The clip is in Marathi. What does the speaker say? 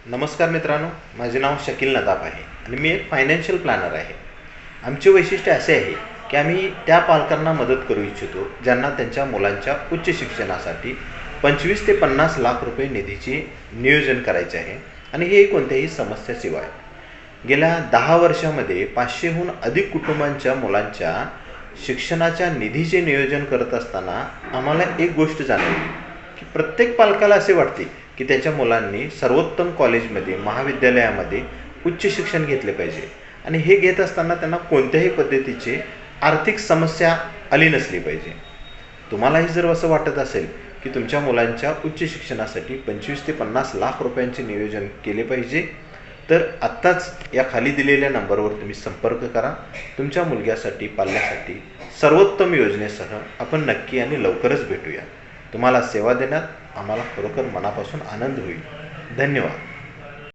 नमस्कार मित्रांनो, माझे नाव शकील नदाब आहे आणि मी एक फायनान्शियल प्लॅनर आहे. आमचे वैशिष्ट्य असे आहे की आम्ही त्या पालकांना मदत करू इच्छितो ज्यांना त्यांच्या मुलांच्या उच्च शिक्षणासाठी 25 ते 50 लाख रुपये निधीचे नियोजन करायचे आहे आणि हे कोणत्याही समस्याशिवाय. गेल्या 10 वर्षामध्ये 500हून अधिक कुटुंबांच्या मुलांच्या शिक्षणाच्या निधीचे नियोजन करत असताना आम्हाला एक गोष्ट जाणवली की प्रत्येक पालकाला असे वाटते की त्याच्या मुलांनी सर्वोत्तम कॉलेजमध्ये, महाविद्यालयामध्ये उच्च शिक्षण घेतले पाहिजे आणि हे घेत असताना त्यांना कोणत्याही पद्धतीची आर्थिक समस्या आली नसली पाहिजे. तुम्हालाही जर असं वाटत असेल की तुमच्या मुलांच्या उच्च शिक्षणासाठी 25 ते 50 लाख रुपयांचे नियोजन केले पाहिजे, तर आत्ताच या खाली दिलेल्या नंबरवर तुम्ही संपर्क करा. तुमच्या मुलग्यासाठी, पाल्यासाठी सर्वोत्तम योजनेसह आपण नक्की आणि लवकरच भेटूया. तुम्हाला सेवा देण्यात आम्हाला खरोखर मनापासून आनंद होईल. धन्यवाद.